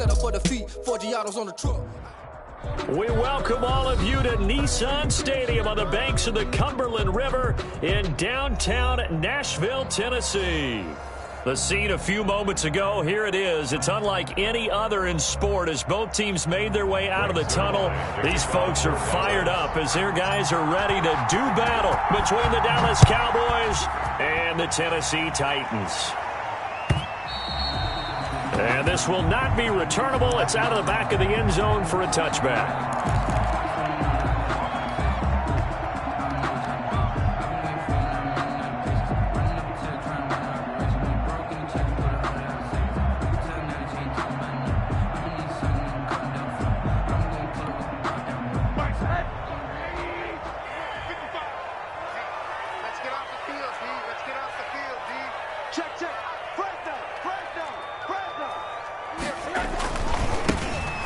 set up for defeat. 4 Giottos on the truck. We welcome all of you to Nissan Stadium on the banks of the Cumberland River in downtown Nashville, Tennessee. The scene a few moments ago, here it is. It's unlike any other in sport as both teams made their way out of the tunnel. These folks are fired up as their guys are ready to do battle between the Dallas Cowboys and the Tennessee Titans. And this will not be returnable. It's out of the back of the end zone for a touchback.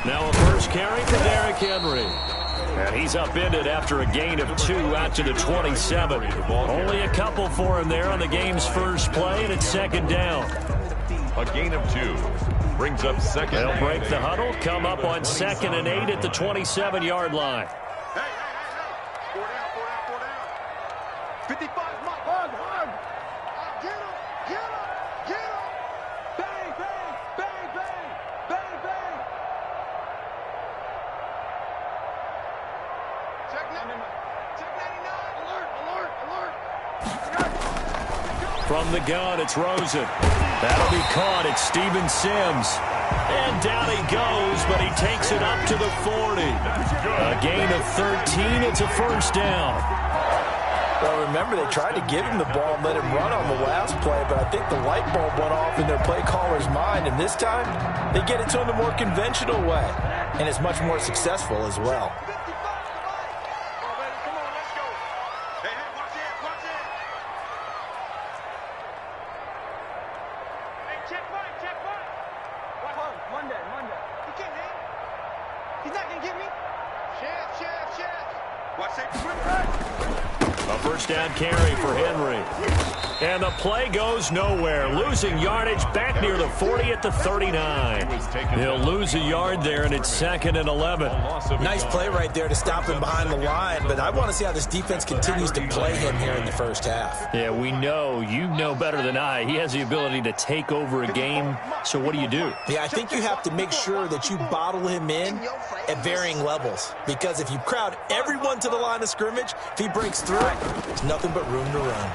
Now a first carry for Derrick Henry. And he's upended after a gain of 2 out to the 27. Only a couple for him there on the game's first play, and it's second down. A gain of 2 brings up second. They'll break the huddle, come up on 2nd and 8 at the 27-yard line. Hey. 4 down. 55, hard. Get him. Bang. Check 99. Alert. From the gun, it's Rosen. That'll be caught. It's Steven Sims. And down he goes, but he takes it up to the 40. A gain of 13. It's a first down. Well, remember, they tried to give him the ball and let him run on the last play, but I think the light bulb went off in their play caller's mind, and this time they get it to him the more conventional way, and it's much more successful as well. A first down carry for Henry. And the play goes nowhere. Losing yardage back near the 40 at the 39. He'll lose a yard there, and it's 2nd and 11. Nice play right there to stop him behind the line, but I want to see how this defense continues to play him here in the first half. Yeah, we know. You know better than I. He has the ability to take over a game, so what do you do? Yeah, I think you have to make sure that you bottle him in at varying levels, because if you crowd everyone to the line of scrimmage, if he breaks through, there's nothing but room to run.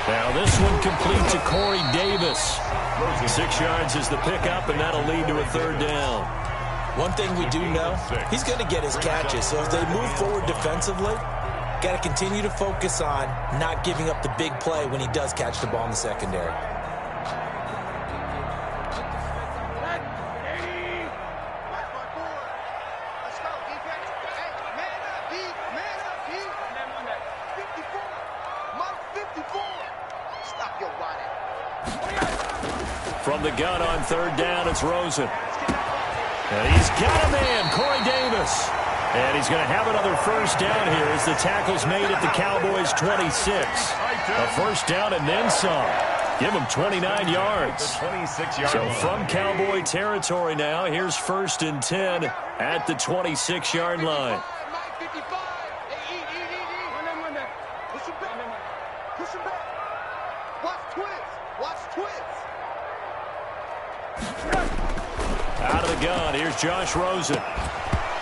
Now this one complete to Corey Davis. 6 yards is the pickup, and that'll lead to a third down. One thing we do know, he's going to get his catches. So if they move forward defensively, got to continue to focus on not giving up the big play when he does catch the ball in the secondary. From the gun on third down, it's Rosen. And he's got a man, Corey Davis. And he's going to have another first down here as the tackle's made at the Cowboys' 26. A first down and then some. Give him 29 yards. So from Cowboy territory now, here's 1st and 10 at the 26-yard line. Out of the gun, here's Josh Rosen.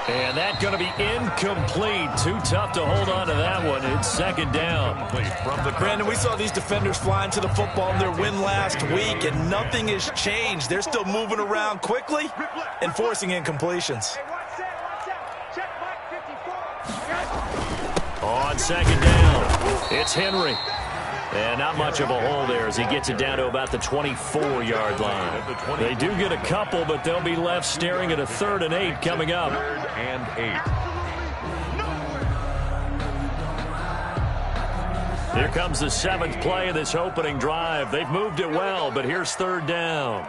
And that's going to be incomplete. Too tough to hold on to that one. It's 2nd down. Brandon, we saw these defenders flying to the football in their win last week, and nothing has changed. They're still moving around quickly and forcing incompletions. On 2nd down, it's Henry. And not much of a hole there as he gets it down to about the 24-yard line. They do get a couple, but they'll be left staring at a 3rd and 8 coming up. 3rd and 8. Here comes the 7th play of this opening drive. They've moved it well, but here's 3rd down.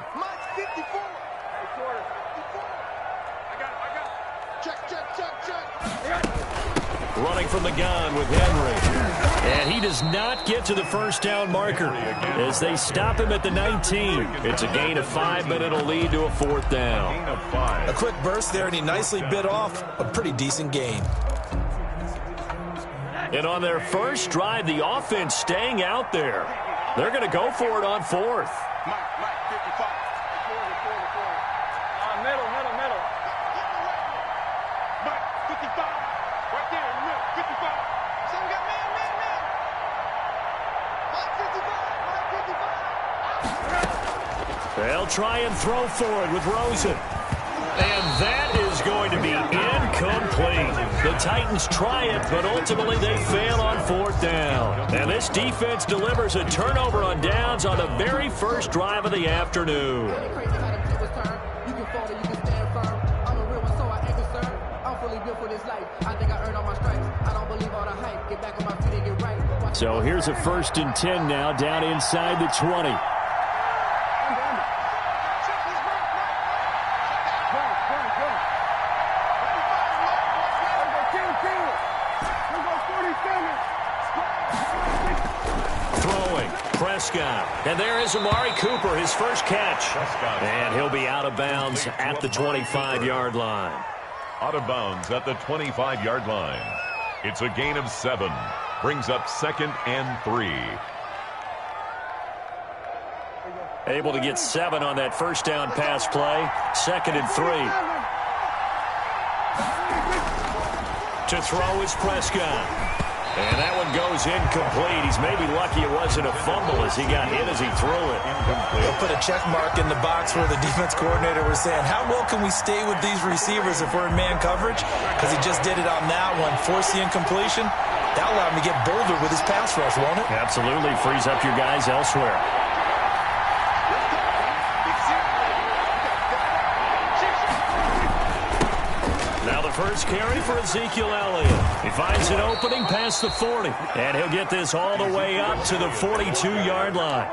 Running from the gun with Henry. And he does not get to the first down marker as they stop him at the 19. It's a gain of 5, but it'll lead to a 4th down. A quick burst there, and he nicely bit off a pretty decent gain. And on their first drive, the offense staying out there. They're going to go for it on 4th. Mike, 55. Middle. Mike, 55. Right there in the middle, 55. Some got man. Mike, 55. They'll try and throw for it with Rosen. And that is going to be incomplete. The Titans try it, but ultimately they fail on 4th down. And this defense delivers a turnover on downs on the very first drive of the afternoon. So here's a 1st and 10 now, down inside the 20. Throwing, Prescott. And there is Amari Cooper, his first catch. And he'll be out of bounds at the 25-yard line. Out of bounds at the 25-yard line. It's a gain of 7. Brings up 2nd and 3. Able to get 7 on that first down pass play. 2nd and 3. To throw is Prescott. And that one goes incomplete. He's maybe lucky it wasn't a fumble as he got hit as he threw it. They'll put a check mark in the box where the defense coordinator was saying, how well can we stay with these receivers if we're in man coverage? Because he just did it on that one. Force the incompletion. That'll allow him to get bolder with his pass rush, won't it? Absolutely. Frees up your guys elsewhere. First carry for Ezekiel Elliott. He finds an opening past the 40. And he'll get this all the way up to the 42-yard line.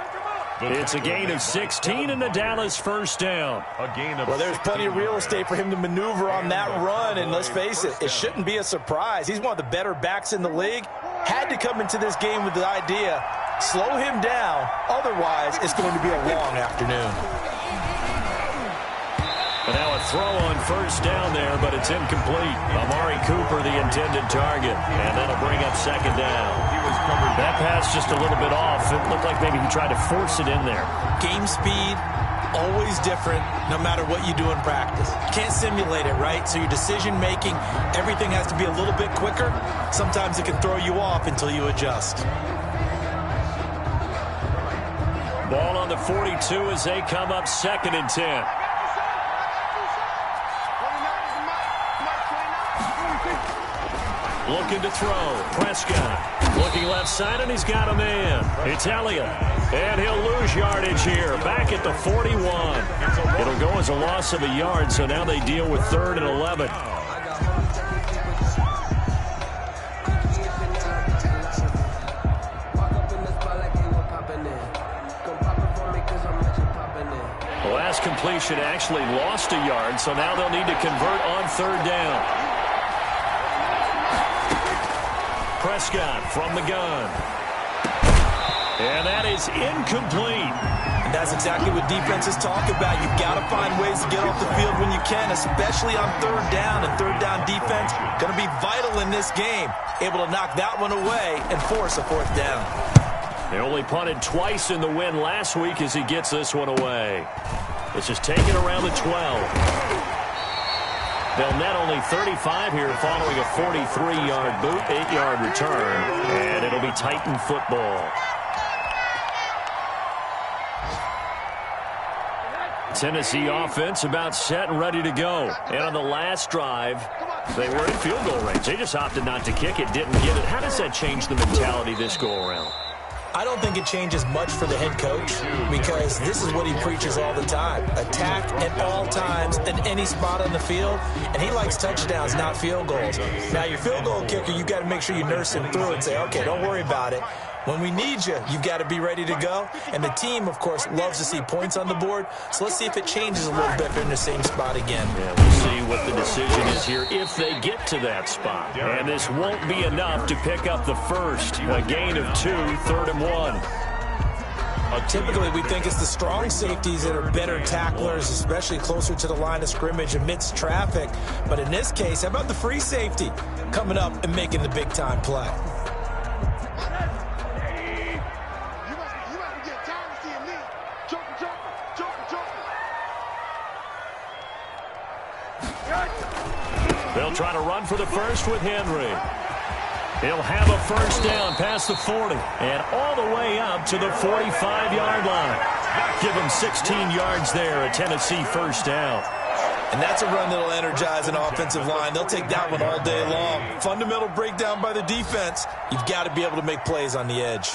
It's a gain of 16 and the Dallas first down. Well, there's plenty of real estate for him to maneuver on that run. And let's face it, it shouldn't be a surprise. He's one of the better backs in the league. Had to come into this game with the idea, slow him down. Otherwise, it's going to be a long afternoon. And now a throw on first down there, but it's incomplete. Amari Cooper, the intended target, and that'll bring up 2nd down. That pass just a little bit off. It looked like maybe he tried to force it in there. Game speed, always different, no matter what you do in practice. You can't simulate it, right? So your decision-making, everything has to be a little bit quicker. Sometimes it can throw you off until you adjust. Ball on the 42 as they come up 2nd and 10. Looking to throw. Prescott. Looking left side, and he's got a man. It's Elliott. And he'll lose yardage here. Back at the 41. It'll go as a loss of a yard, so now they deal with 3rd and 11. The last completion actually lost a yard, so now they'll need to convert on 3rd down. Prescott from the gun. And that is incomplete. And that's exactly what defenses talk about. You've got to find ways to get off the field when you can, especially on 3rd down. And 3rd down defense going to be vital in this game. Able to knock that one away and force a 4th down. They only punted twice in the win last week as he gets this one away. It's just taken around the 12. They'll net only 35 here following a 43-yard boot, 8-yard return, and it'll be Titan football. Tennessee offense about set and ready to go. And on the last drive, they were in field goal range. They just opted not to kick it, didn't get it. How does that change the mentality this go-around? I don't think it changes much for the head coach because this is what he preaches all the time. Attack at all times at any spot on the field, and he likes touchdowns, not field goals. Now, your field goal kicker, you got to make sure you nurse him through and say, okay, don't worry about it. When we need you, you've got to be ready to go. And the team, of course, loves to see points on the board. So let's see if it changes a little bit if they're in the same spot again. Yeah, we'll see what the decision is here if they get to that spot. And this won't be enough to pick up the first. A gain of 2, 3rd and 1. Typically, we think it's the strong safeties that are better tacklers, especially closer to the line of scrimmage amidst traffic. But in this case, how about the free safety coming up and making the big-time play? They'll try to run for the first with Henry. He'll have a first down past the 40 and all the way up to the 45-yard line. Give him 16 yards there, a Tennessee first down. And that's a run that'll energize an offensive line. They'll take that one all day long. Fundamental breakdown by the defense. You've got to be able to make plays on the edge.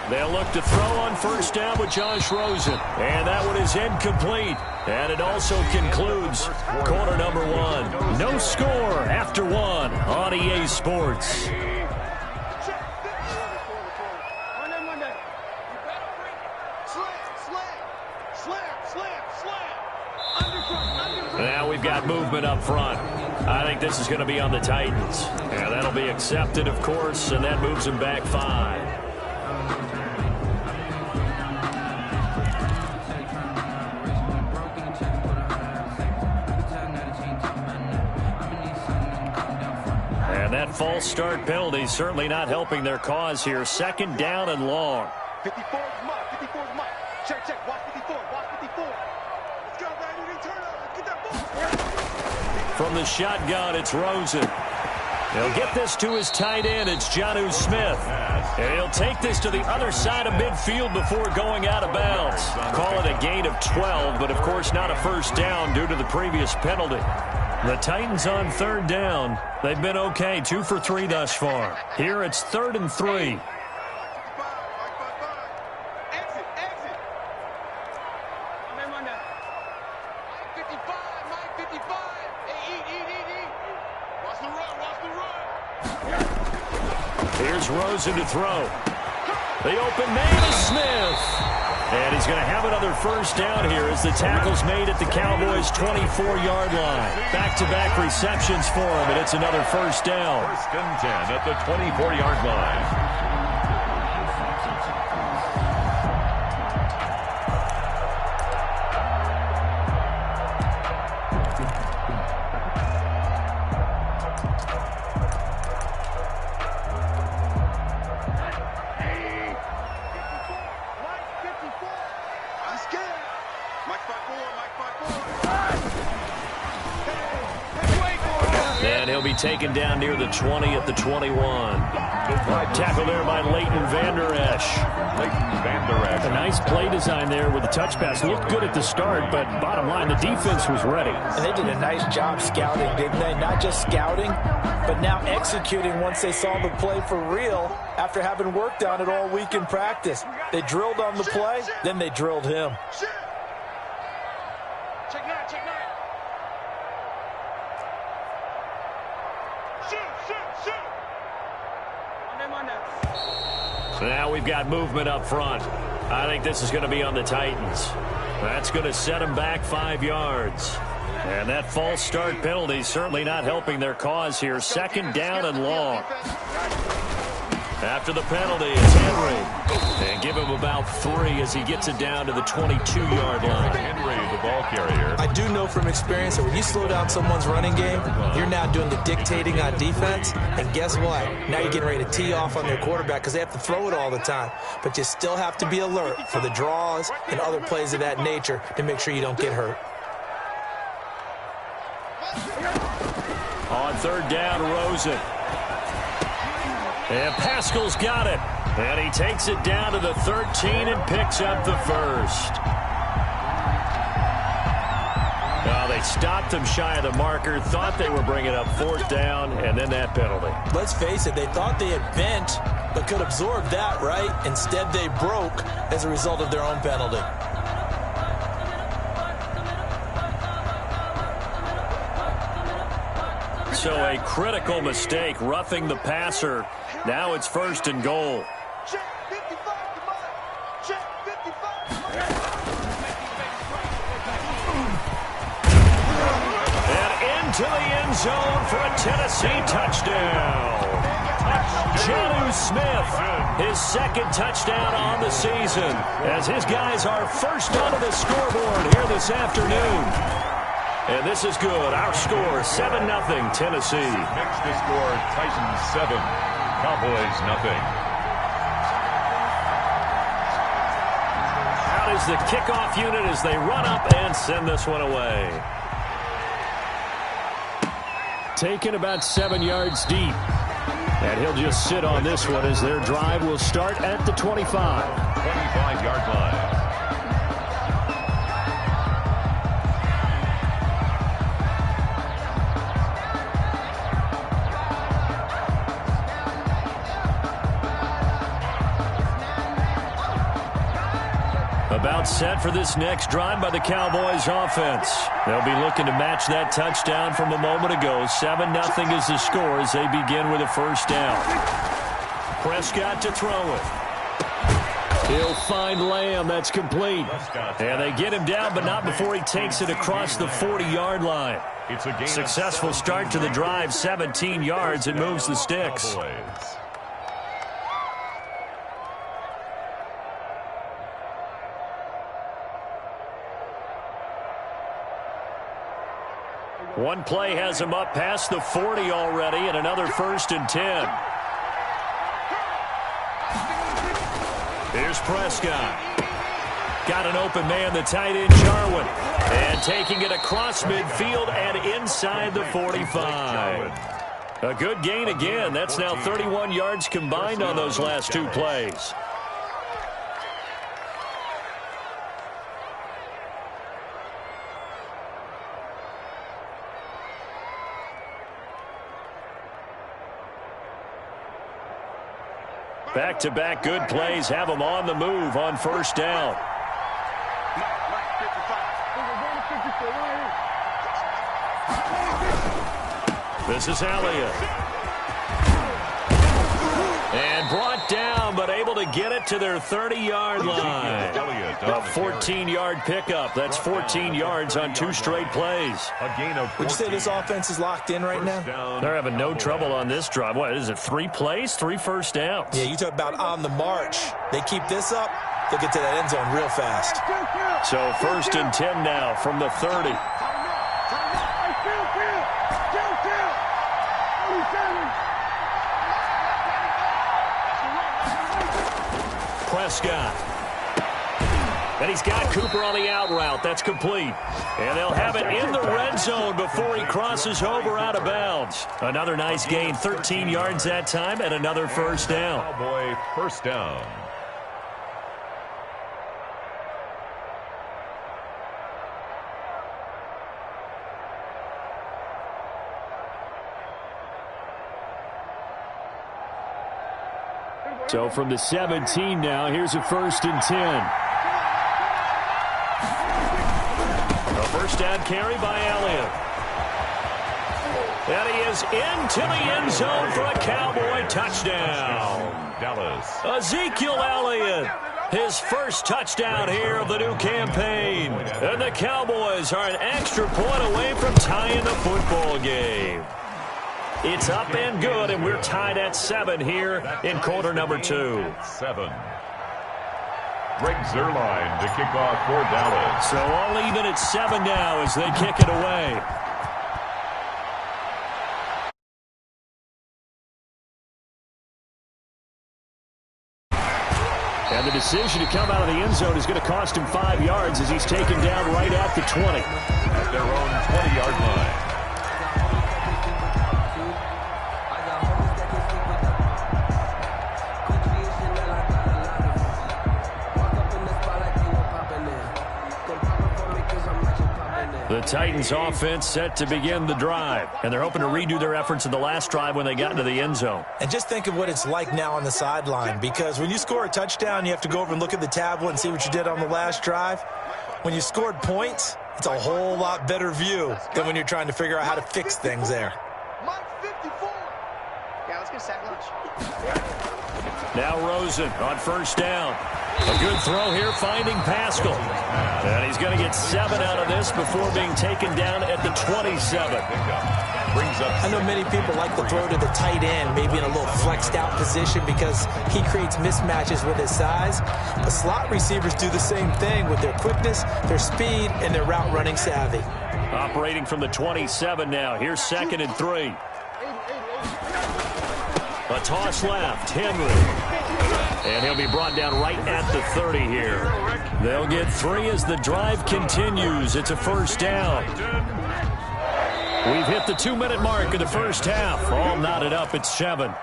They'll look to throw on first down with Josh Rosen. And that one is incomplete. And it also concludes quarter number 1. No score after 1 on EA Sports. Now we've got movement up front. I think this is going to be on the Titans. And that'll be accepted, of course, and that moves them back 5. And that false start penalty certainly not helping their cause here. 2nd down and long. 54 is Mike. 54 is Mike. Check, check. Watch 54. Watch 54. Let's go, baby. Turn up. Get that ball. From the shotgun, it's Rosen. He'll get this to his tight end. It's Jonnu Smith. And he'll take this to the other side of midfield before going out of bounds. Call it a gain of 12, but of course not a first down due to the previous penalty. The Titans on 3rd down. They've been okay, 2 for 3 thus far. Here it's 3rd and 3. Exit, exit. Remember that. Mike 55, Mike 55. Hey, eat. Watch the run. Here's Rosen to throw. The open man is Smith. And he's going to have another first down here as the tackle's made at the Cowboys' 24-yard line. Back-to-back receptions for him, and it's another first down. 1st and 10 at the 24-yard line. And he'll be taken down near the 20 at the 21. Tackle there by Leighton Vander Esch. A nice play design there with the touch pass. Looked good at the start, but bottom line, the defense was ready. And they did a nice job scouting, didn't they? Not just scouting, but now executing once they saw the play for real after having worked on it all week in practice. They drilled on the play, then they drilled him. Check 9, check 9. Shoot. So now we've got movement up front. I think this is going to be on the Titans. That's going to set them back 5 yards. And that false start penalty certainly not helping their cause here. 2nd down and long. After the penalty, it's Henry. And give him about 3 as he gets it down to the 22-yard line. Henry, the ball carrier. I do know from experience that when you slow down someone's running game, you're now doing the dictating on defense. And guess what? Now you're getting ready to tee off on their quarterback because they have to throw it all the time. But you still have to be alert for the draws and other plays of that nature to make sure you don't get hurt. On 3rd down, Rosen. And Pascal's got it. And he takes it down to the 13 and picks up the first. They stopped him shy of the marker, thought they were bringing up 4th down, and then that penalty. Let's face it, they thought they had bent, but could absorb that, right? Instead, they broke as a result of their own penalty. So a critical mistake, roughing the passer. Now it's 1st and goal. Check 55, come on. Check 55, come on. And into the end zone for a Tennessee touchdown. Jonnu Smith, his 2nd touchdown on the season, as his guys are first onto the scoreboard here this afternoon. And this is good. Our score, 7-0 Tennessee. Next to score, Titans 7, Cowboys 0. Out is the kickoff unit as they run up and send this one away. Taken about 7 yards deep. And he'll just sit on this one as their drive will start at the 25. 25-yard line. About set for this next drive by the Cowboys offense. They'll be looking to match that touchdown from a moment ago. 7-0 is the score as they begin with a 1st down. Prescott to throw it. He'll find Lamb. That's complete. And they get him down, but not before he takes it across the 40-yard line. It's a Successful start to the drive, 17 yards. It moves the sticks. Cowboys. One play has him up past the 40 already, and another 1st and 10. Here's Prescott. Got an open man, the tight end, Jarwin. And taking it across midfield and inside the 45. A good gain again. That's now 31 yards combined on those last 2 plays. Back-to-back good plays have them on the move on 1st down. This is Elliott. And brought down, but able to get it to their 30-yard line. A 14-yard pickup. That's 14 yards on 2 straight plays. A gain of 14. Would you say this offense is locked in right now? They're having no trouble on this drive. What is it, 3 plays, 3 first downs? Yeah, you talk about on the march. They keep this up, they'll get to that end zone real fast. So 1st and 10 now from the 30. Prescott. And he's got Cooper on the out route. That's complete. And they'll have it in the red zone before he crosses over out of bounds. Another nice gain, 13 yards that time, and another 1st down. Cowboy 1st down. So from the 17 now, here's a 1st and 10. A 1st down carry by Elliott. And he is into the end zone for a Cowboy touchdown. Dallas. Ezekiel Elliott, his 1st touchdown here of the new campaign. And the Cowboys are an extra point away from tying the football game. It's up and good, and we're tied at 7 here in quarter number 2. 7. Greg Zuerlein to kick off for Dallas. So all even at 7 now as they kick it away. And the decision to come out of the end zone is going to cost him 5 yards as he's taken down right at the 20. At their own 20-yard line. The Titans offense set to begin the drive, and they're hoping to redo their efforts in the last drive when they got into the end zone. And just think of what it's like now on the sideline, because when you score a touchdown, you have to go over and look at the tablet and see what you did on the last drive. When you scored points, it's a whole lot better view than when you're trying to figure out how to fix things there. Now Rosen on first down. A good throw here, finding Pascal. And he's going to get 7 out of this before being taken down at the 27. I know many people like to throw to the tight end, maybe in a little flexed out position because he creates mismatches with his size. The slot receivers do the same thing with their quickness, their speed, and their route running savvy. Operating from the 27 now. Here's 2nd and 3. A toss left, Henry. And he'll be brought down right at the 30 here. They'll get 3 as the drive continues. It's a first down. We've hit the 2-minute mark of the first half. All knotted up at 7.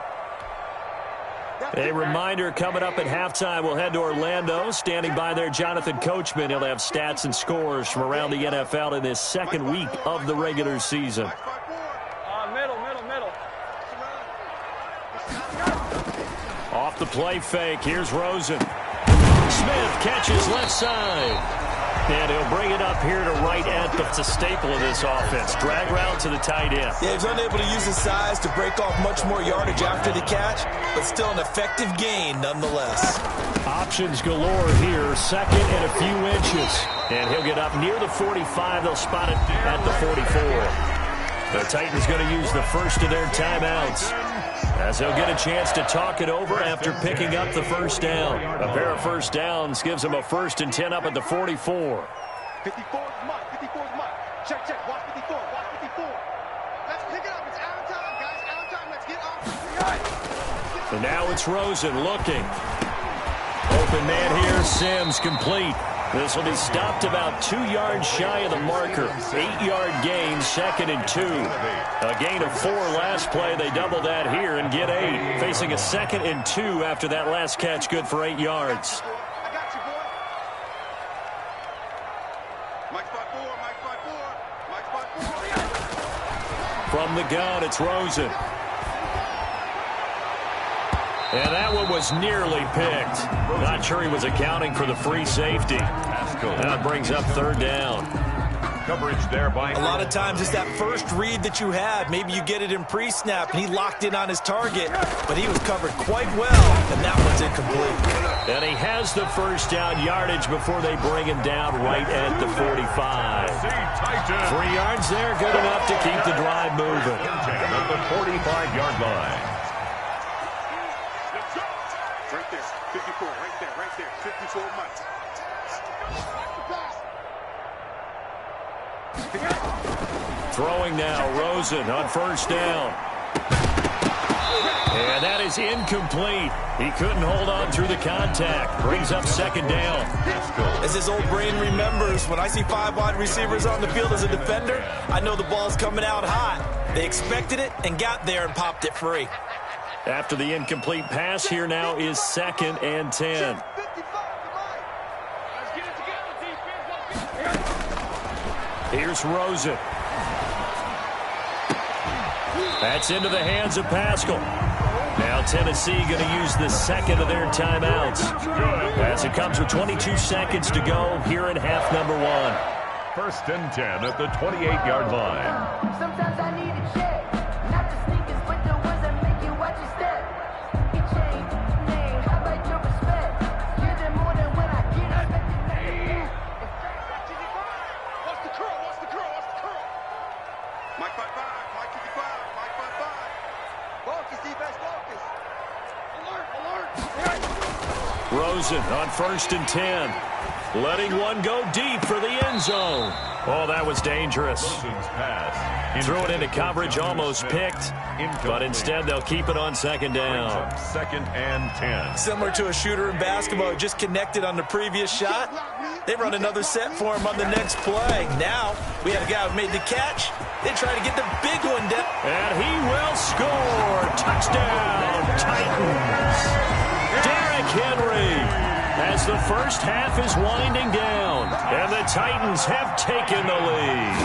A reminder, coming up at halftime, we'll head to Orlando. Standing by there, Jonathan Coachman. He'll have stats and scores from around the NFL in this second week of the regular season. Middle. Off the play fake, here's Rosen. Smith catches left side. And he'll bring it up here to right at it's a staple of this offense. Drag route to the tight end. Yeah, he's unable to use his size to break off much more yardage after the catch, but still an effective gain nonetheless. Options galore here. 2nd and a few inches. And he'll get up near the 45. They'll spot it at the 44. The Titans going to use the first of their timeouts, as they'll get a chance to talk it over after picking up the first down. A pair of first downs gives them a 1st and 10 up at the 44. 54 is Mike. Check. Watch 54. Let's pick it up. It's out of time, guys. Out of time. Let's get off. And now it's Rosen looking. Open man here. Sims complete. This will be stopped about 2 yards shy of the marker. 8-yard gain, 2nd and 2. A gain of 4 last play. They double that here and get 8. Facing a 2nd and 2 after that last catch, good for 8 yards. I got you, boy. Mike 5-4. From the gun, it's Rosen. And that one was nearly picked. Not sure he was accounting for the free safety. That brings up 3rd down. Coverage there by a lot of times it's that first read that you have. Maybe you get it in pre-snap, and he locked in on his target, but he was covered quite well, and that one's incomplete. And he has the first down yardage before they bring him down right at the 45. 3 yards there, good enough to keep the drive moving. At the 45-yard line. Right there. 54. Right there. 54 Mike. Throwing now, Rosen on first down. And that is incomplete. He couldn't hold on through the contact. Brings up 2nd down. As his old brain remembers, when I see 5 wide receivers on the field as a defender, I know the ball's coming out hot. They expected it and got there and popped it free. After the incomplete pass, here now is 2nd and 10. Here's Rosen. That's into the hands of Pascal. Now Tennessee going to use the 2nd of their timeouts, as it comes with 22 seconds to go here in half number 1. 1st and 10 at the 28-yard line. Sometimes I need a check, not the sneakers, but the ones that make you watch your step. It changed name, how about your respect? You're the more than when I get expected name. Watch the curl. Mike 5-5. Mike 55. Mike 5-5. Focus, defense, focus. Alert. Rosen on 1st and 10. Letting one go deep for the end zone. Oh, that was dangerous. Threw it into coverage, almost picked, but instead they'll keep it on 2nd down. 2nd and 10. Similar to a shooter in basketball who just connected on the previous shot. They run another set for him on the next play. Now, we have a guy who made the catch. They try to get the big one down. And he will score. Touchdown, Titans. Derrick Henry. As the first half is winding down, and the Titans have taken the lead.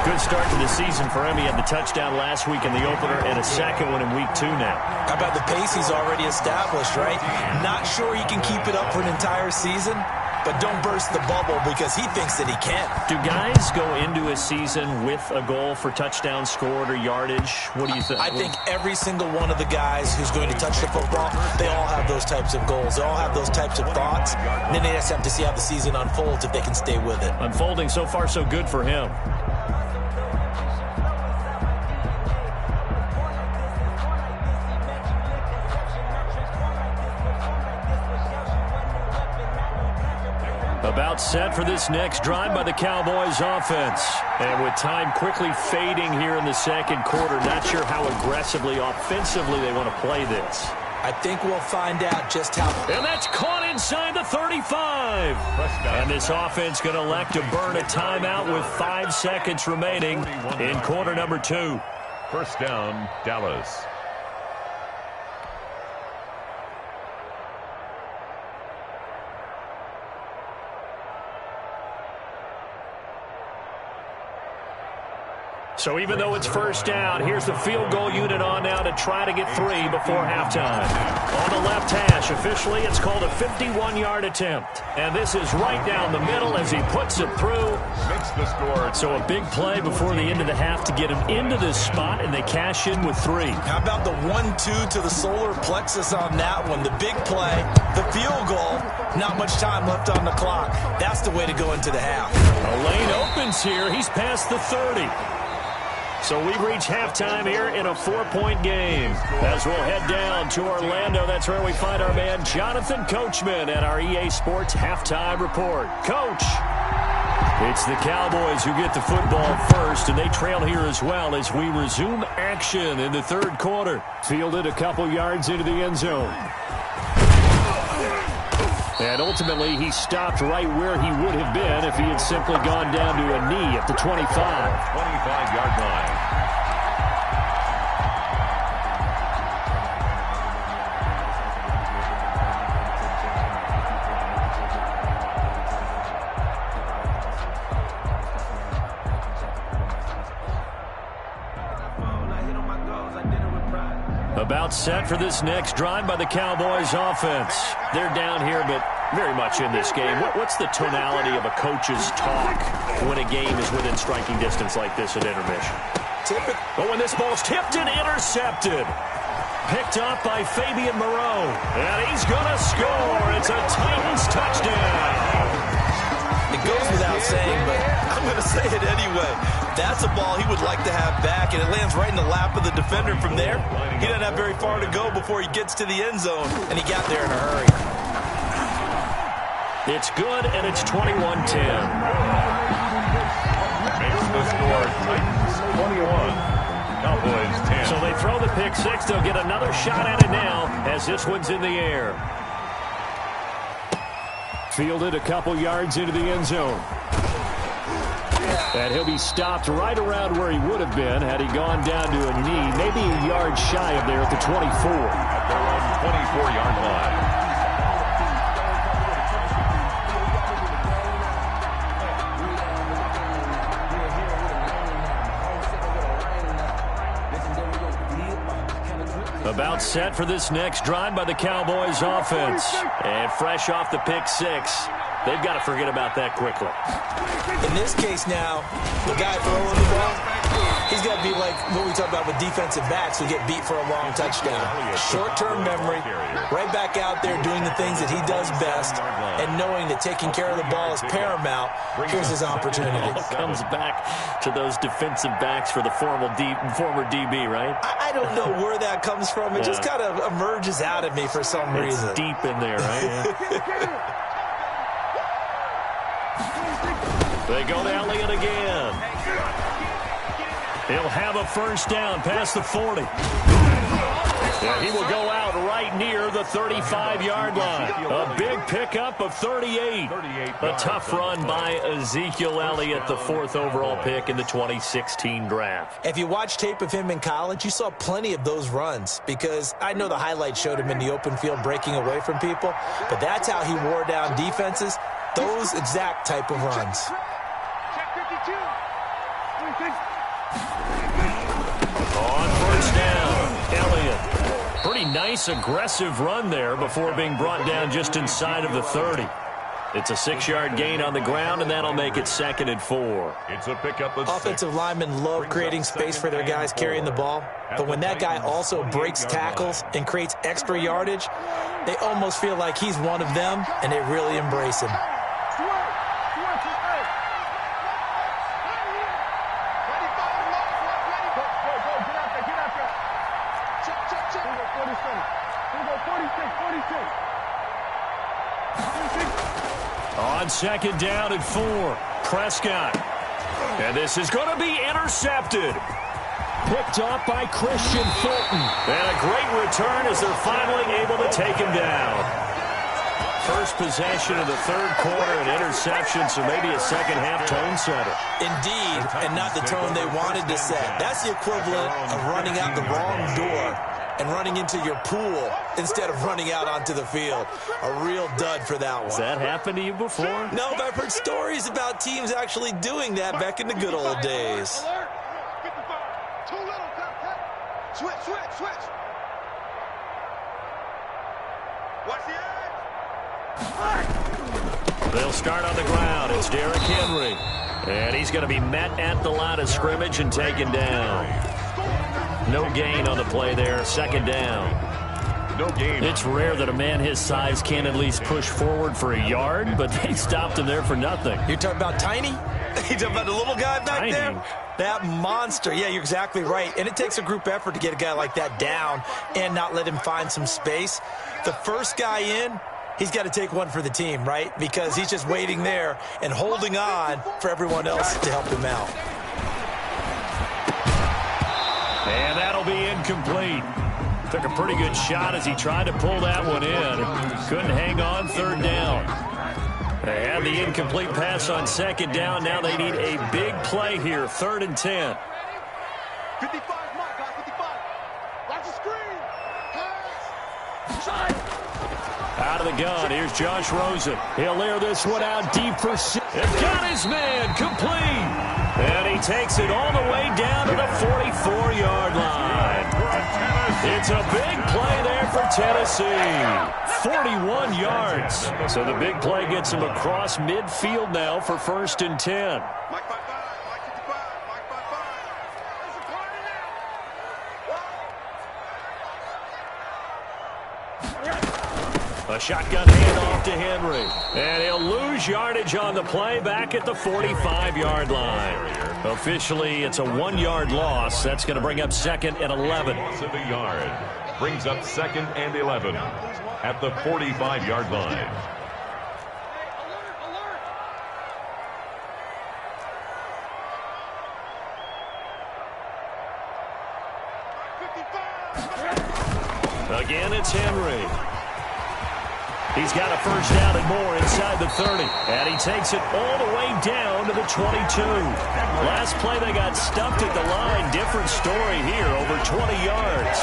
Good start to the season for him. He had the touchdown last week in the opener and a 2nd one in week 2 now. How about the pace he's already established, right? Not sure he can keep it up for an entire season, but don't burst the bubble because he thinks that he can. Do guys go into a season with a goal for touchdown scored or yardage? What do you think? I think every single one of the guys who's going to touch the football, they all have those types of goals. They all have those types of thoughts. And then they just have to see how the season unfolds if they can stay with it. Unfolding so far so good for him. About set for this next drive by the Cowboys offense. And with time quickly fading here in the second quarter, not sure how aggressively, offensively they want to play this. I think we'll find out just how. And that's caught inside the 35. And this offense going to elect to burn a timeout with 5 seconds remaining in quarter number 2. First down, Dallas. So even though it's first down, here's the field goal unit on now to try to get 3 before halftime. On the left hash, officially it's called a 51-yard attempt. And this is right down the middle as he puts it through. Makes the score. So a big play before the end of the half to get him into this spot, and they cash in with 3. How about the 1-2 to the solar plexus on that one? The big play, the field goal, not much time left on the clock. That's the way to go into the half. A lane opens here. He's past the 30. So we've reached halftime here in a 4-point game. As we'll head down to Orlando, that's where we find our man Jonathan Coachman at our EA Sports Halftime Report. Coach, it's the Cowboys who get the football first, and they trail here as well as we resume action in the third quarter. Fielded a couple yards into the end zone. And ultimately, he stopped right where he would have been if he had simply gone down to a knee at the 25. 25-yard line. About set for this next drive by the Cowboys offense. They're down here, but very much in this game. What's the tonality of a coach's talk when a game is within striking distance like this at intermission? But when this ball's tipped and intercepted. Picked up by Fabian Moreau. And he's going to score. It's a Titans touchdown. It goes without saying, but I'm going to say it anyway. That's a ball he would like to have back, and it lands right in the lap of the defender from there. He doesn't have very far to go before he gets to the end zone, and he got there in a hurry. It's good, and it's 21-10. Makes the score Titans 21, Cowboys 10. So they throw the pick six. They'll get another shot at it now as this one's in the air. Fielded a couple yards into the end zone. And he'll be stopped right around where he would have been had he gone down to a knee, maybe a yard shy of there at the 24. At their own 24-yard line. About set for this next drive by the Cowboys offense. And fresh off the pick six. They've got to forget about that quickly. In this case now, the guy throwing the ball, he's got to be like what we talk about with defensive backs who get beat for a long touchdown. Short-term memory, right back out there doing the things that he does best, and knowing that taking care of the ball is paramount. Here's his opportunity. Comes back to those defensive backs for the former DB, right? I don't know where that comes from. It just kind of emerges out of me for some reason. It's deep in there, right? Yeah. They go to Elliott again. He'll have a first down past the 40. And he will go out right near the 35-yard line. A big pickup of 38. A tough run by Ezekiel Elliott, the 4th overall pick in the 2016 draft. If you watch tape of him in college, you saw plenty of those runs because I know the highlights showed him in the open field breaking away from people, but that's how he wore down defenses, those exact type of runs. On first down, Elliott. Pretty nice, aggressive run there before being brought down just inside of the 30. It's a 6-yard gain on the ground, and that'll make it 2nd and 4. It's a pickup of Offensive linemen love creating space for their guys carrying the ball, but when that guy also breaks tackles and creates extra yardage, they almost feel like he's one of them, and they really embrace him. On 2nd down and 4, Prescott. And this is going to be intercepted. Picked up by Christian Fulton. And a great return as they're finally able to take him down. First possession of the 3rd quarter, an interception, so maybe a second-half tone setter. Indeed, and not the tone they wanted to set. That's the equivalent of running out the wrong door and running into your pool instead of running out onto the field. A real dud for that one. Has that happened to you before? No, but I've heard stories about teams actually doing that back in the good old days. Too little, cut. Switch. Watch the edge. They'll start on the ground. It's Derrick Henry. And he's going to be met at the line of scrimmage and taken down. No gain on the play there. 2nd down. No gain. It's rare that a man his size can at least push forward for a yard, but they stopped him there for nothing. You're talking about Tiny? You're talking about the little guy back Tiny. there? That monster. Yeah, you're exactly right. And it takes a group effort to get a guy like that down and not let him find some space. The first guy in, he's got to take one for the team, right? Because he's just waiting there and holding on for everyone else to help him out. And that'll be incomplete. Took a pretty good shot as he tried to pull that one in. Couldn't hang on. 3rd down. They had the incomplete pass on 2nd down. Now they need a big play here. 3rd and 10. 55, Mike, guys, 55. Watch the screen. Pass. Out of the gun. Here's Josh Rosen. He'll air this one out deep for six. And got his man complete. And he takes it all the way down to the 44-yard line. It's a big play there for Tennessee. 41 yards. So the big play gets him across midfield now for 1st and 10. Mike 55, Mike 55, Mike 55. It's a party now. A shotgun handoff to Henry. And he'll lose yardage on the play back at the 45-yard line. Officially, it's a 1-yard loss. That's going to bring up 2nd and 11. Loss of a yard. Brings up 2nd and 11 at the 45-yard line. Again, it's Henry. He's got a 1st down and more inside the 30. And he takes it all the way down to the 22. Last play, they got stuffed at the line. Different story here, over 20 yards.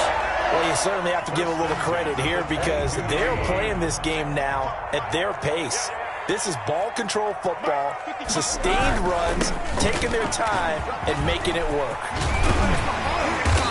Well, you certainly have to give a little credit here because they're playing this game now at their pace. This is ball control football, sustained runs, taking their time, and making it work.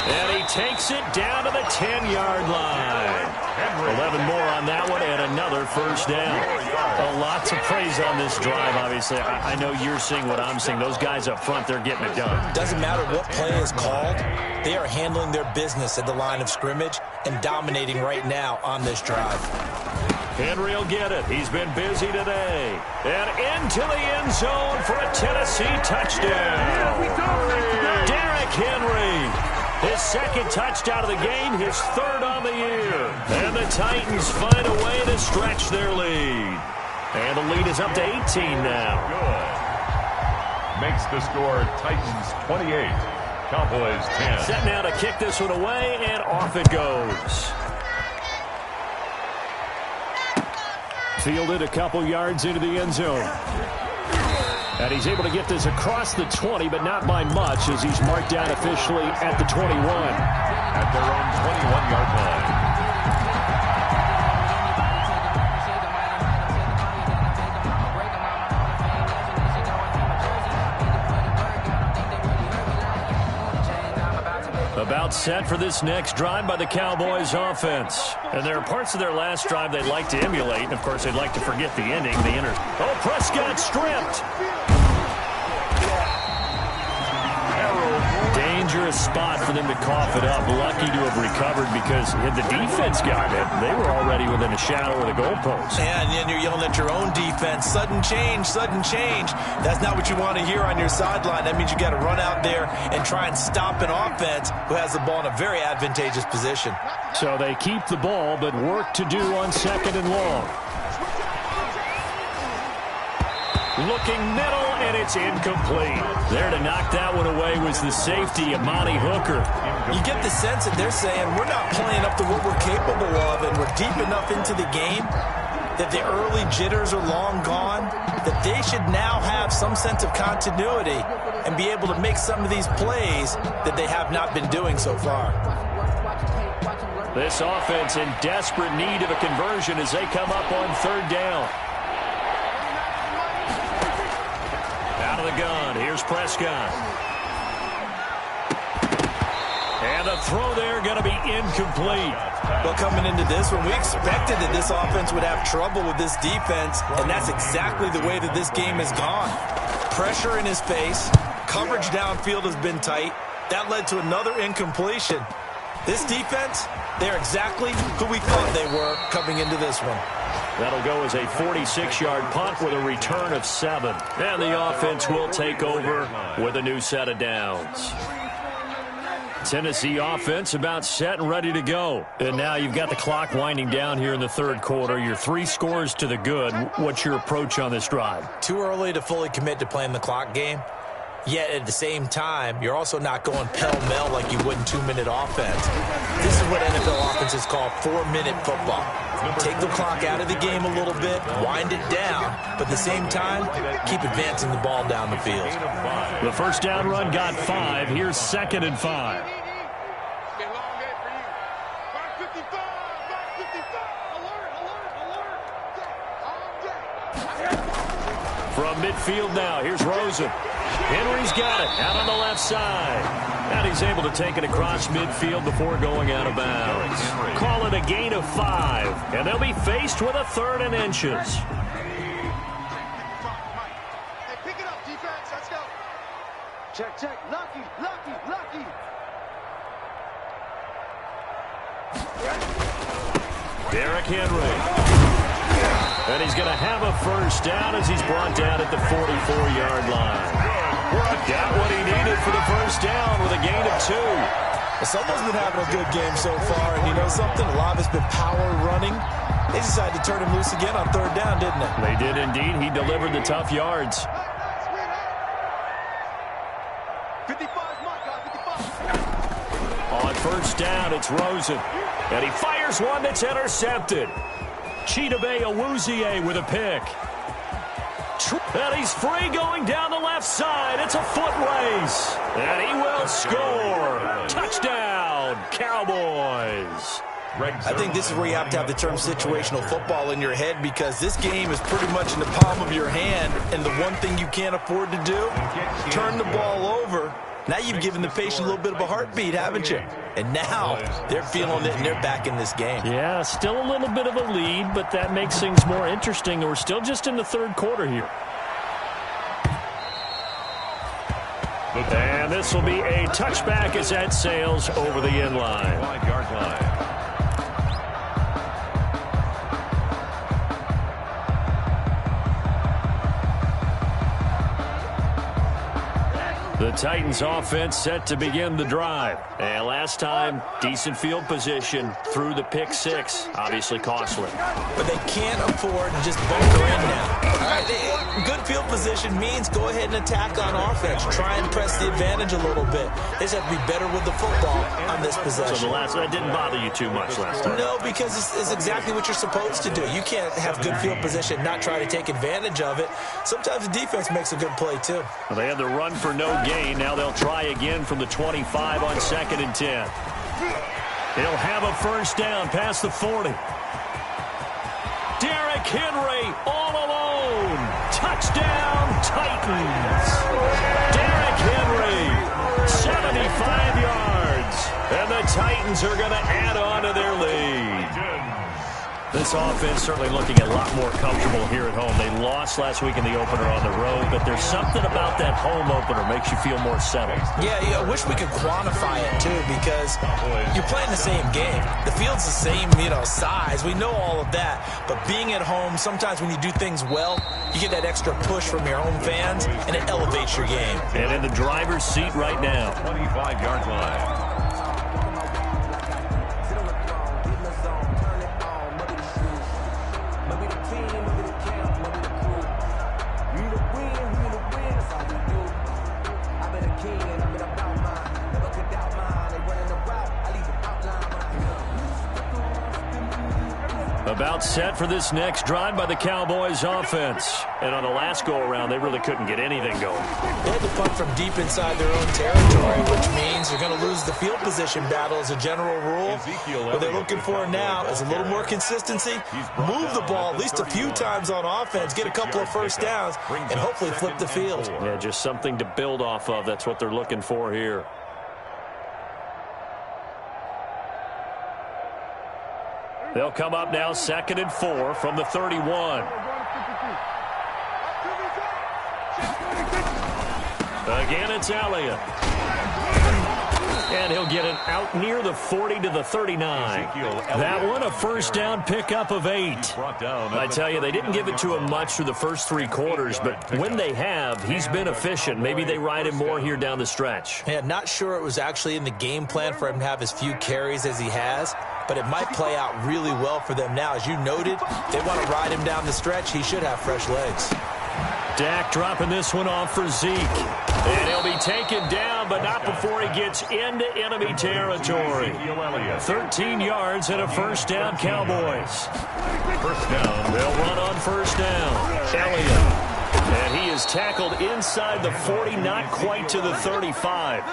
And he takes it down to the 10-yard line. 11 more on that one and another 1st down. Lots of praise on this drive, obviously. I know you're seeing what I'm seeing. Those guys up front, they're getting it done. Doesn't matter what play is called. They are handling their business at the line of scrimmage and dominating right now on this drive. Henry will get it. He's been busy today. And into the end zone for a Tennessee touchdown. Derrick Henry. His 2nd touchdown of the game, his 3rd on the year. And the Titans find a way to stretch their lead. And the lead is up to 18 now. Good. Makes the score Titans 28, Cowboys 10. Set now to kick this one away, and off it goes. Fielded a couple yards into the end zone. And he's able to get this across the 20, but not by much, as he's marked down officially at the 21. At their own 21-yard line. About About set for this next drive by the Cowboys offense. And there are parts of their last drive they'd like to emulate. And, of course, they'd like to forget the ending. Oh, Prescott stripped. Dangerous spot for them to cough it up. Lucky to have recovered because had the defense got it, they were already within a shadow of the goalpost. Yeah, and then you're yelling at your own defense. Sudden change, sudden change. That's not what you want to hear on your sideline. That means you got to run out there and try and stop an offense who has the ball in a very advantageous position. So they keep the ball, but work to do on 2nd and long. Looking middle, and it's incomplete. There to knock that one away was the safety, Amani Hooker. You get the sense that they're saying we're not playing up to what we're capable of, and we're deep enough into the game that the early jitters are long gone, that they should now have some sense of continuity and be able to make some of these plays that they have not been doing so far. This offense in desperate need of a conversion as they come up on 3rd down. Out of the gun, here's Prescott. And the throw there going to be incomplete. Well, coming into this one, we expected that this offense would have trouble with this defense, and that's exactly the way that this game has gone. Pressure in his face, coverage downfield has been tight. That led to another incompletion. This defense, they're exactly who we thought they were coming into this one. That'll go as a 46-yard punt with a return of 7. And the offense will take over with a new set of downs. Tennessee offense about set and ready to go. And now you've got the clock winding down here in the 3rd quarter. Your 3 scores to the good. What's your approach on this drive? Too early to fully commit to playing the clock game. Yet at the same time, you're also not going pell-mell like you would in 2-minute offense. This is what NFL offenses call 4-minute football. Take the clock out of the game a little bit, wind it down, but at the same time, keep advancing the ball down the field. The first down run got 5. Here's 2nd and 5. From midfield now, here's Rosen. Henry's got it out on the left side. And he's able to take it across midfield before going out of bounds. Call it a gain of 5. And they'll be faced with a 3rd and inches. Hey, pick it up, defense. Let's go. Check, check. Lucky, lucky, lucky. Derrick Henry. And he's going to have a first down as he's brought down at the 44-yard line. Got what he needed for the first down with a gain of 2. Well, someone's been having a good game so far, and you know something? A lot of it's been power running. They decided to turn him loose again on 3rd down, didn't they? They did indeed. He delivered the tough yards. 55, Mike, 55. On first down, it's Rosen. And he fires one that's intercepted. Chidobe Awuzie with a pick. And he's free going down the left side. It's a foot race. And he will score. Touchdown, Cowboys. I think this is where you have to have the term situational football in your head, because this game is pretty much in the palm of your hand, and the one thing you can't afford to do, turn the ball over. Now you've given the patient a little bit of a heartbeat, haven't you? And now they're feeling it, and they're back in this game. Yeah, still a little bit of a lead, but that makes things more interesting. We're still just in the 3rd quarter here. And this will be a touchback as that sails over the end line. 5-yard line. The Titans offense set to begin the drive. And last time, decent field position through the pick 6. Obviously costly. But they can't afford to just bunker in now. All right, good field position means go ahead and attack on offense. Try and press the advantage a little bit. They just have to be better with the football on this possession. So that didn't bother you too much last time? No, because it's exactly what you're supposed to do. You can't have good field position, not try to take advantage of it. Sometimes the defense makes a good play, too. Well, they had the run for no gain. Now they'll try again from the 25 on 2nd and 10. He'll have a first down past the 40. Derrick Henry all alone. Touchdown, Titans. Derrick Henry, 75 yards. And Titans are going to add on to their lead. This offense certainly looking a lot more comfortable here at home. They lost last week in the opener on the road, but there's something about that home opener makes you feel more settled. Yeah, I wish we could quantify it, too, because you're playing the same game. The field's the same, size. We know all of that. But being at home, sometimes when you do things well, you get that extra push from your home fans, and it elevates your game. And in the driver's seat right now. 25-yard line. About set for this next drive by the Cowboys offense. And on the last go-around, they really couldn't get anything going. They had to punt from deep inside their own territory, which means they're going to lose the field position battle as a general rule. What they're looking for now is a little more consistency, move the ball at least a few times on offense, get a couple of first downs, and hopefully flip the field. Yeah, just something to build off of. That's what they're looking for here. They'll come up now 2nd and 4 from the 31. Again, it's Elliott. And he'll get it out near the 40 to the 39. That one, a first down pickup of 8. I tell you, they didn't give it to him much through the first 3 quarters, but when they have, he's been efficient. Maybe they ride him more here down the stretch. Yeah, not sure it was actually in the game plan for him to have as few carries as he has, but it might play out really well for them now. As you noted, they want to ride him down the stretch. He should have fresh legs. Dak dropping this one off for Zeke. And he'll be taken down, but not before he gets into enemy territory. 13 yards and a first down, Cowboys. First down. They'll run on first down. Elliott. And he is tackled inside the 40, not quite to the 35.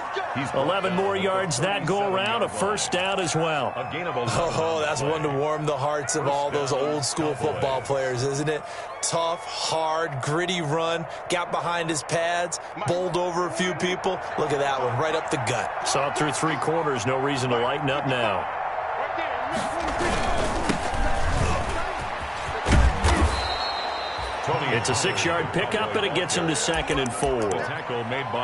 11 more yards that go around, a first down as well. Oh, that's one to warm the hearts of all those old school football players, isn't it? Tough, hard, gritty run, got behind his pads, bowled over a few people. Look at that one, right up the gut. Saw it through 3 quarters, no reason to lighten up now. It's a 6-yard pickup, and it gets him to 2nd and 4.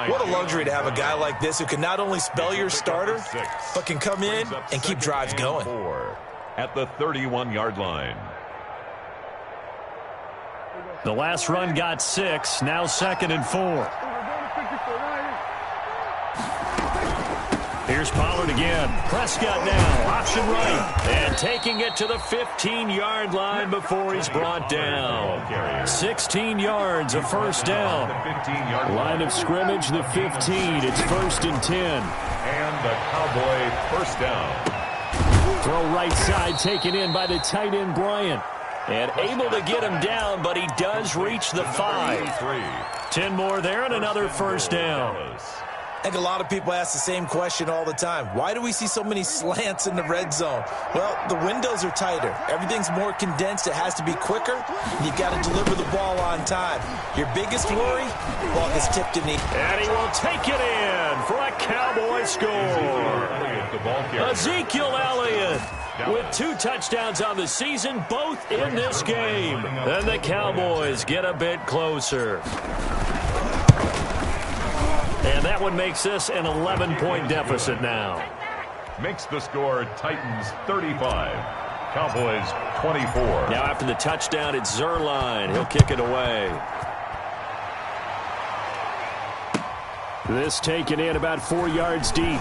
What a luxury to have a guy like this who can not only spell your starter, but can come in and keep drives going. At the 31-yard line. The last run got 6, now 2nd and 4. Here's Pollard again. Prescott now, option right. And taking it to the 15-yard line before he's brought down. 16 yards, a first down. Line of scrimmage, the 15. It's 1st and 10. And the Cowboy first down. Throw right side, taken in by the tight end, Bryant. And able to get him down, but he does reach the 5. 10 more there and another first down. I think a lot of people ask the same question all the time. Why do we see so many slants in the red zone? Well, the windows are tighter. Everything's more condensed. It has to be quicker. And you've got to deliver the ball on time. Your biggest worry, the ball gets tipped in the... And he will take it in for a Cowboy score. Ezekiel Elliott with 2 touchdowns on the season, both in this game. And the Cowboys get a bit closer. And that one makes this an 11-point deficit now. Makes the score Titans 35, Cowboys 24. Now after the touchdown, it's Zerline. He'll kick it away. This taken in about 4 yards deep.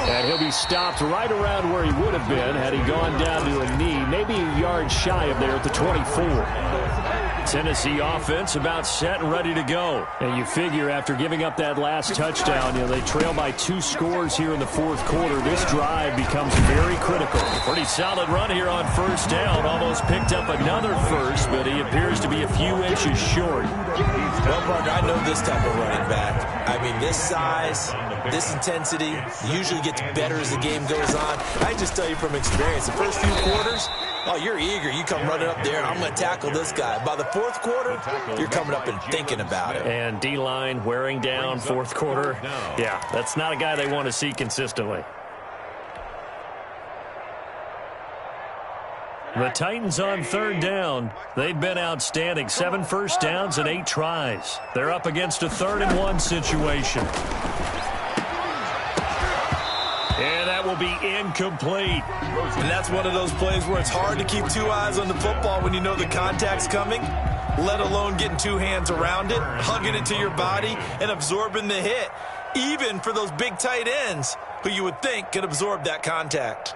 And he'll be stopped right around where he would have been had he gone down to a knee, maybe a yard shy of there at the 24. Tennessee offense about set and ready to go. And you figure after giving up that last touchdown, they trail by 2 scores here in the 4th quarter. This drive becomes very critical. Pretty solid run here on first down. Almost picked up another first, but he appears to be a few inches short. Well, Parker, I know this type of running back. I mean, this size, this intensity usually gets better as the game goes on. I just tell you from experience, the first few quarters, Oh, you're eager. You come running up there, and I'm going to tackle this guy. By the fourth quarter, you're coming up and thinking about it. And D-line wearing down fourth quarter. Yeah, that's not a guy they want to see consistently. The Titans on third down. They've been outstanding. 7 first downs and 8 tries. They're up against a 3rd-and-1 situation. And that will be incomplete. And that's one of those plays where it's hard to keep 2 eyes on the football when you know the contact's coming, let alone getting 2 hands around it, hugging it to your body, and absorbing the hit, even for those big tight ends who you would think could absorb that contact.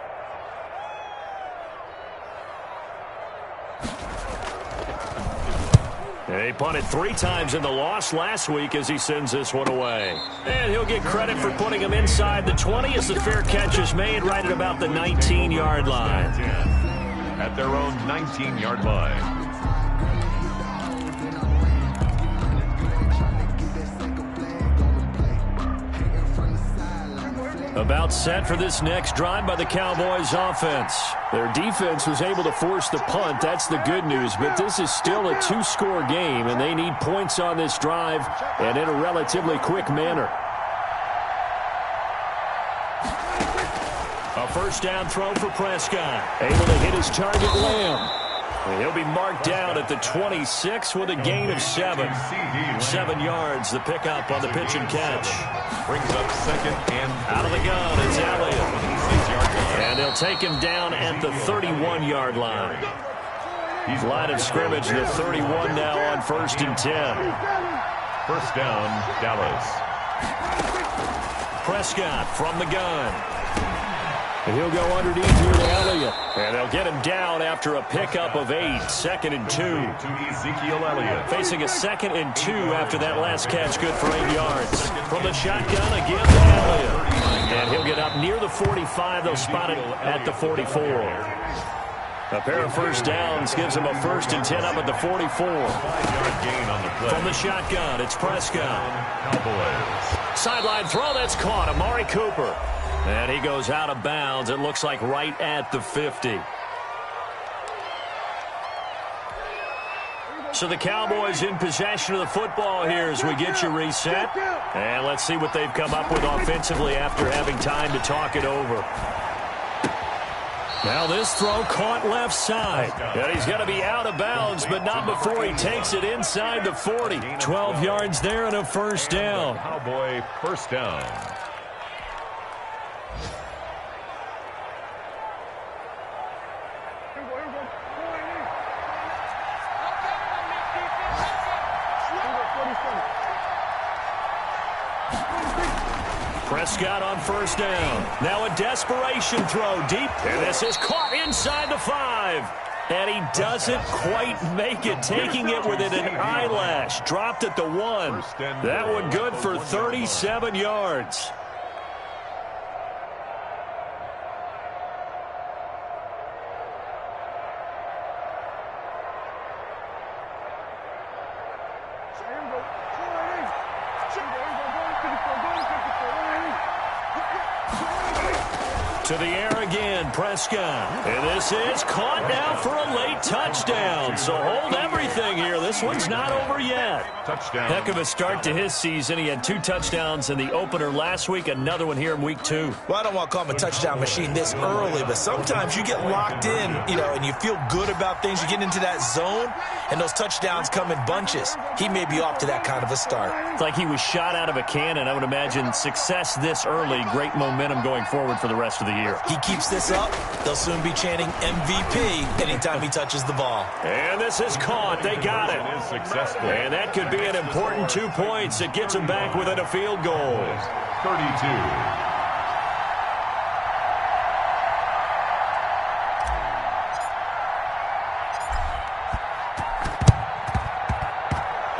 He punted 3 times in the loss last week as he sends this one away. And he'll get credit for putting him inside the 20 as the fair catch is made right at about the 19-yard line. At their own 19-yard line. About set for this next drive by the Cowboys offense. Their defense was able to force the punt. That's the good news. But this is still a 2-score game, and they need points on this drive and in a relatively quick manner. A first down throw for Prescott. Able to hit his target, Lamb. And he'll be marked down at the 26 with a gain of 7. 7 yards, the pickup on the pitch and catch. Brings up 2nd and out of the gun, it's Elliott. And they'll take him down at the 31-yard line. Line of scrimmage, the 31 now on 1st and 10. First down, Dallas. Prescott from the gun. And he'll go underneath here to Elliott. And they'll get him down after a pickup of 8. 2nd and 2. To Ezekiel Elliott. Facing a 2nd and 2 after that last catch, good for 8 yards. From the shotgun again to Elliott. And he'll get up near the 45. They'll spot it at the 44. A pair of first downs gives him a 1st and 10 up at the 44. 5-yard gain on the play. From the shotgun, it's Prescott. Cowboys. Sideline throw, that's caught. Amari Cooper. And he goes out of bounds, it looks like right at the 50. So the Cowboys in possession of the football here as we get you reset. And let's see what they've come up with offensively after having time to talk it over. Now this throw caught left side. And he's going to be out of bounds, but not before he takes it inside the 40. 12 yards there and a first down. Cowboy first down. Prescott on first down. Now a desperation throw deep. And this is caught inside the 5. And he doesn't quite make it, taking it within an eyelash. Dropped at the 1. That one good for 37 yards. To the air again, Prescott. And this is caught now for a late touchdown. So hold everything here. This one's not over yet. Touchdown. Heck of a start to his season. He had 2 touchdowns in the opener last week, another one here in week 2. Well, I don't want to call him a touchdown machine this early, but sometimes you get locked in, and you feel good about things. You get into that zone, and those touchdowns come in bunches. He may be off to that kind of a start. It's like he was shot out of a cannon. I would imagine success this early, great momentum going forward for the rest of the year. He keeps this up, they'll soon be chanting MVP anytime he touches the ball. And this is caught. They got it. It is successful. And that could be an important 2 points. It gets him back within a field goal. 32.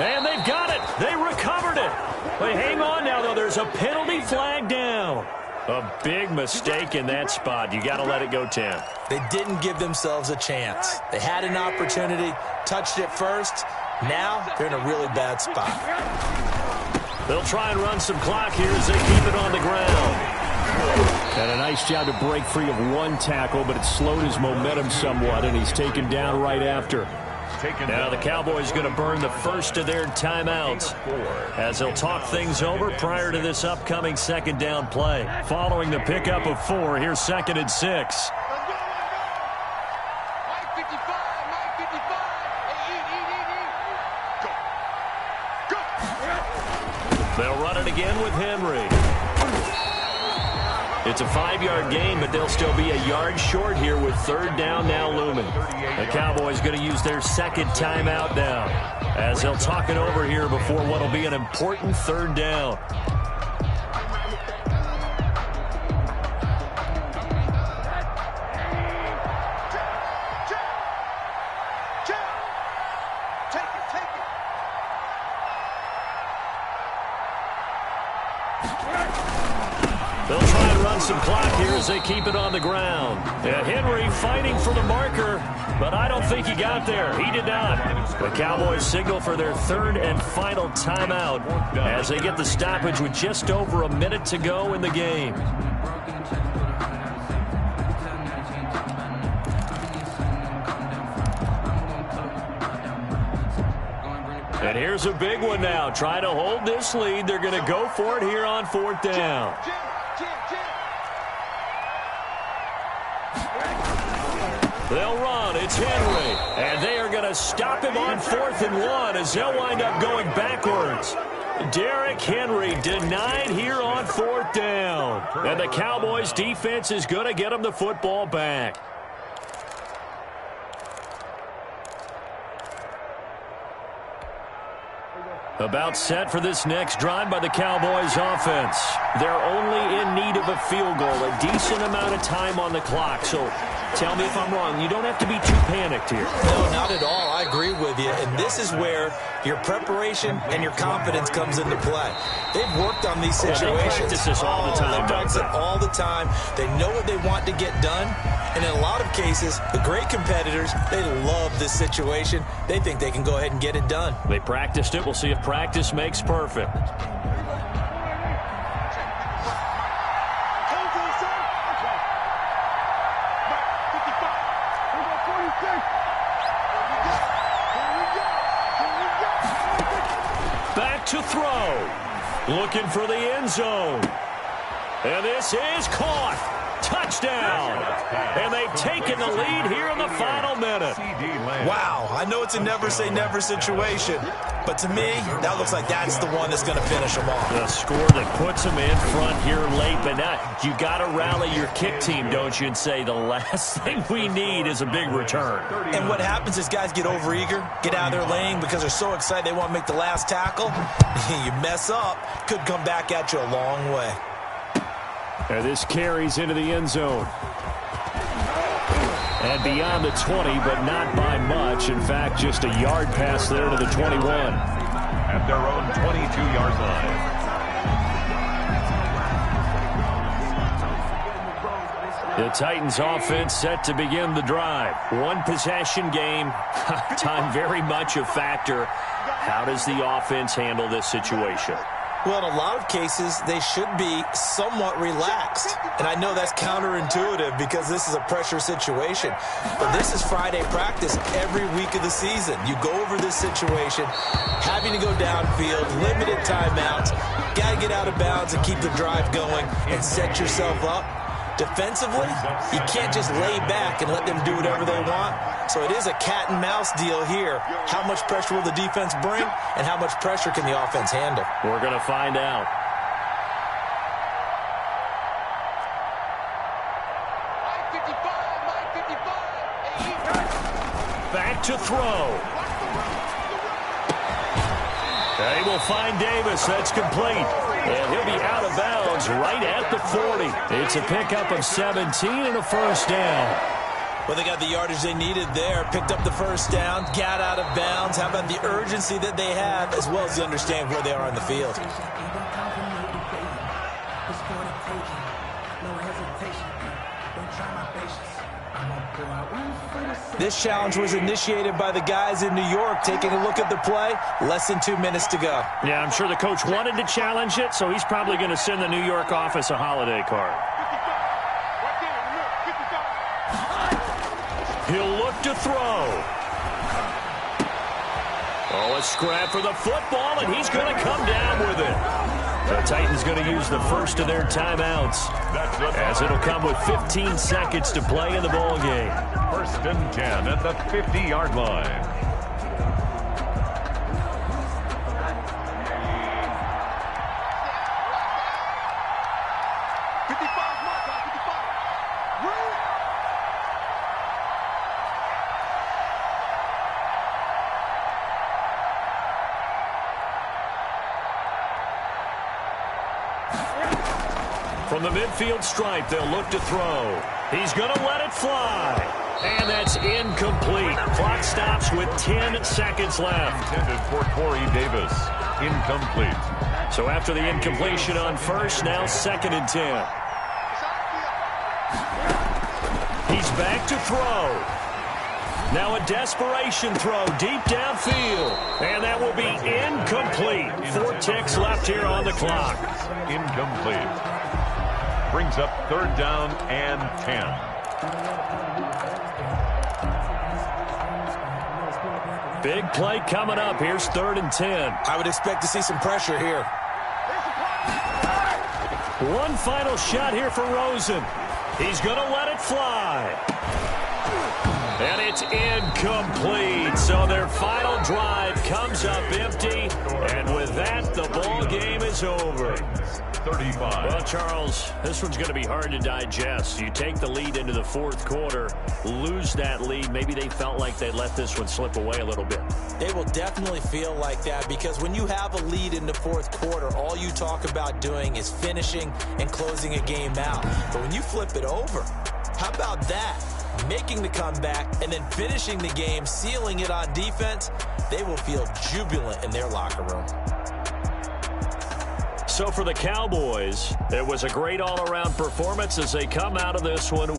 And they've got it. They recovered it. But hang on now, though. There's a penalty flag down. A big mistake in that spot. You got to let it go 10. They didn't give themselves a chance. They had an opportunity, touched it first. Now they're in a really bad spot. They'll try and run some clock here as they keep it on the ground. And a nice job to break free of one tackle, but it slowed his momentum somewhat, and he's taken down right after. Now the Cowboys going to burn the first of their timeouts as they'll talk things over prior to this upcoming second down play. Following the pickup of 4, here's 2nd and 6. They'll run it again with Henry. It's a 5-yard gain, but they'll still be a yard short here with 3rd down now looming. The Cowboys going to use their 2nd timeout now as they'll talk it over here before what will be an important 3rd down. They'll try and run some clock here as they keep it on the ground. And Henry fighting for the marker, but I don't think he got there. He did not. The Cowboys signal for their 3rd and final timeout as they get the stoppage with just over a minute to go in the game. And here's a big one now. Trying to hold this lead. They're going to go for it here on 4th down. They'll run. It's Henry. And they are going to stop him on 4th and 1 as they'll wind up going backwards. Derrick Henry denied here on 4th down. And the Cowboys defense is going to get him the football back. About set for this next drive by the Cowboys offense. They're only in need of a field goal, a decent amount of time on the clock. So tell me if I'm wrong. You don't have to be too panicked here. No, not at all. I agree with you. And this is where your preparation and your confidence comes into play. They've worked on these situations. They practice this all the time. They practice it all the time. They know what they want to get done. And in a lot of cases, the great competitors, they love this situation. They think they can go ahead and get it done. They practiced it. We'll see if practice makes perfect. Back to throw. Looking for the end zone. And this is caught. Touchdown. And they've taken the lead here in the final minute. Wow, I know it's a never-say-never situation, but to me, that looks like that's the one that's going to finish them off. The score that puts them in front here late, but now you got to rally your kick team, don't you, and say the last thing we need is a big return. And what happens is guys get overeager, get out of their lane because they're so excited they want to make the last tackle. You mess up, could come back at you a long way. And this carries into the end zone. And beyond the 20, but not by much. In fact, just a yard pass there to the 21. At their own 22-yard line. The Titans offense set to begin the drive. One possession game. Time very much a factor. How does the offense handle this situation? Well, in a lot of cases, they should be somewhat relaxed. And I know that's counterintuitive because this is a pressure situation. But this is Friday practice every week of the season. You go over this situation, having to go downfield, limited timeouts, got to get out of bounds and keep the drive going and set yourself up. Defensively, you can't just lay back and let them do whatever they want. So it is a cat and mouse deal here. How much pressure will the defense bring, and how much pressure can the offense handle? We're going to find out. Back to throw. They will find Davis. That's complete. And he'll be out of bounds right at the 40. It's a pickup of 17 and a first down. Well, they got the yardage they needed there, picked up the first down, got out of bounds. How about the urgency that they have, as well as the understand where they are on the field? This challenge was initiated by the guys in New York. Taking a look at the play, less than 2 minutes to go. Yeah, I'm sure the coach wanted to challenge it, so he's probably going to send the New York office a holiday card. He'll look to throw. Oh, a scrap for the football, and he's going to come down with it. The Titans going to use the first of their timeouts, as it'll come with 15 seconds to play in the ball game. 1st and 10 at the 50-yard line. From the midfield stripe, they'll look to throw. He's going to let it fly. And that's incomplete. Clock stops with 10 seconds left. Intended for Corey Davis. Incomplete. So after the incompletion on first, now 2nd and 10. He's back to throw. Now a desperation throw deep downfield. And that will be incomplete. 4 ticks left here on the clock. Incomplete. Brings up 3rd down and 10. Big play coming up. Here's 3rd and 10. I would expect to see some pressure here. One final shot here for Rosen. He's going to let it fly. And it's incomplete. So their final drive comes up empty. And with that, the ball game is over. 35. Well, Charles, this one's going to be hard to digest. You take the lead into the 4th quarter, lose that lead. Maybe they felt like they let this one slip away a little bit. They will definitely feel like that, because when you have a lead in the 4th quarter, all you talk about doing is finishing and closing a game out. But when you flip it over, how about that? Making the comeback and then finishing the game, sealing it on defense, they will feel jubilant in their locker room. So for the Cowboys, it was a great all-around performance as they come out of this one.